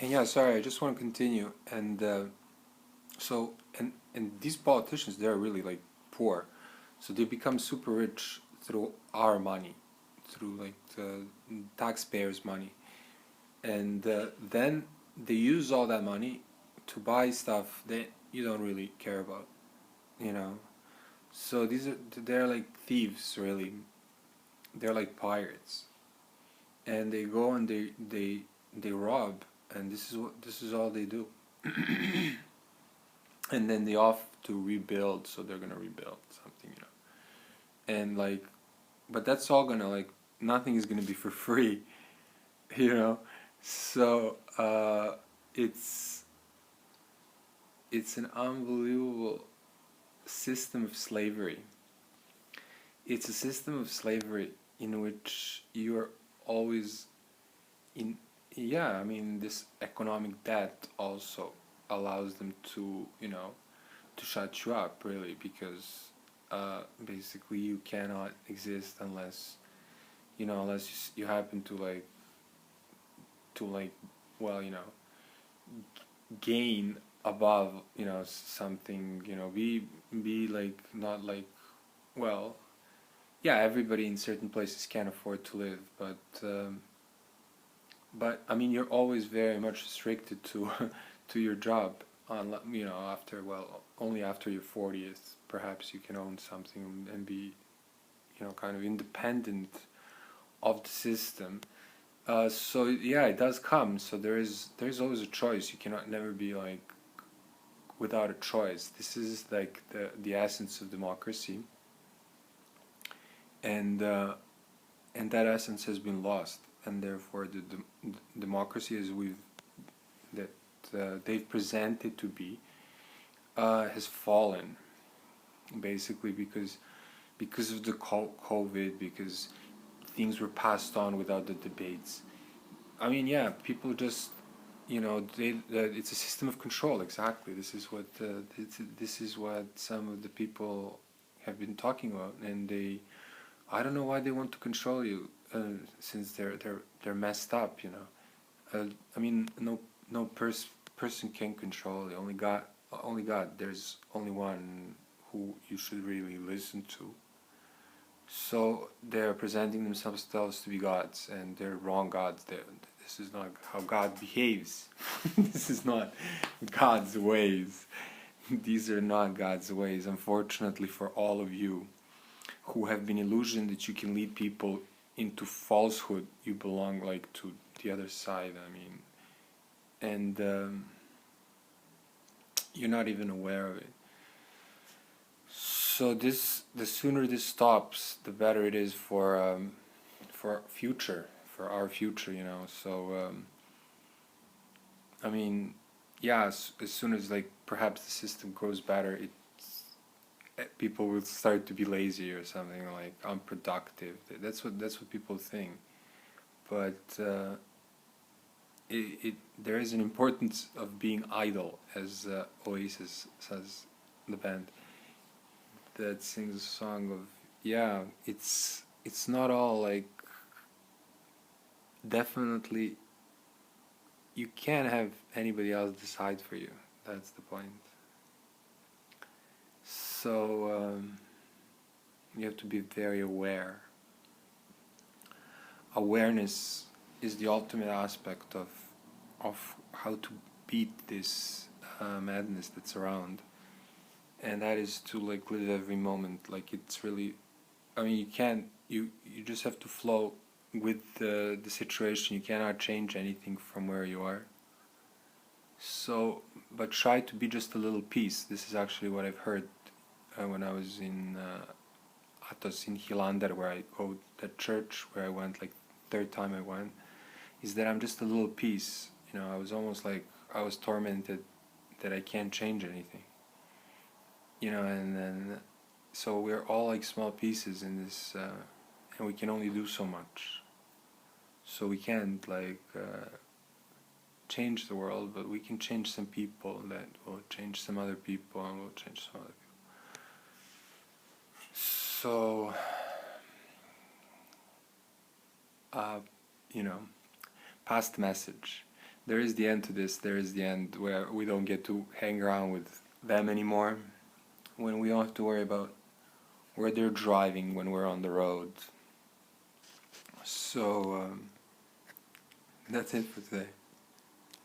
And yeah, sorry, I just want to continue. And these politicians, they're really like poor, so they become super rich through our money, through like the taxpayers' money, and then they use all that money to buy stuff that you don't really care about, you know. So they're like thieves, really. They're like pirates, and they go and they rob, and this is all they do. And then they off to rebuild, so they're gonna rebuild something, you know. And like, but that's all gonna like nothing is gonna be for free, you know. So it's an unbelievable system of slavery. It's a system of slavery in which you are always in. Yeah, I mean, this economic debt also allows them to, you know, to shut you up, really, because basically you cannot exist unless, you know, unless you happen to like, well, you know, gain above, you know, something, you know, be like not like, well, yeah, everybody in certain places can afford to live, but I mean, you're always very much restricted to to your job. You know, after, well, only after your 40th, perhaps you can own something and be, you know, kind of independent of the system. So yeah, it does come. So there's always a choice. You cannot never be like without a choice. This is like the essence of democracy, and and that essence has been lost, and therefore the democracy as we've that they've presented to be has fallen, basically because of the COVID, because things were passed on without the debates. I mean, yeah, people just, you know, it's a system of control. Exactly. This is what some of the people have been talking about, and I don't know why they want to control you, since they're messed up, you know. I mean, no person can control you. Only God. There's only one who you should really listen to. So they're presenting themselves to be gods, and they're wrong gods. This is not how God behaves. This is not God's ways. These are not God's ways, unfortunately, for all of you who have been illusioned that you can lead people into falsehood. You belong like to the other side, I mean, and you're not even aware of it. So the sooner this stops, the better it is for our future, you know. So I mean, yeah, as soon as like perhaps the system grows better, people will start to be lazy or something, like unproductive. That's what people think, but there is an importance of being idle, as Oasis says, the band that sings a song of, yeah, it's not all like, definitely you can't have anybody else decide for you. That's the point. So you have to be very aware. Awareness is the ultimate aspect of how to beat this madness that's around, and that is to like live every moment. Like, it's really, I mean, you can't, you just have to flow with the situation. You cannot change anything from where you are. So, but try to be just a little piece. This is actually what I've heard when I was in Athos, in Hilander, where I go, that church where I went, like third time I went, is that I'm just a little piece. You know, I was almost like I was tormented that I can't change anything. You know, and then so we're all like small pieces in this, and we can only do so much. So we can't like change the world, but we can change some people that will change some other people, and will change some other people. So, you know, pass the message. there is the end to this. There is the end where we don't get to hang around with them anymore. When we don't have to worry about where they're driving when we're on the road. So that's it for today.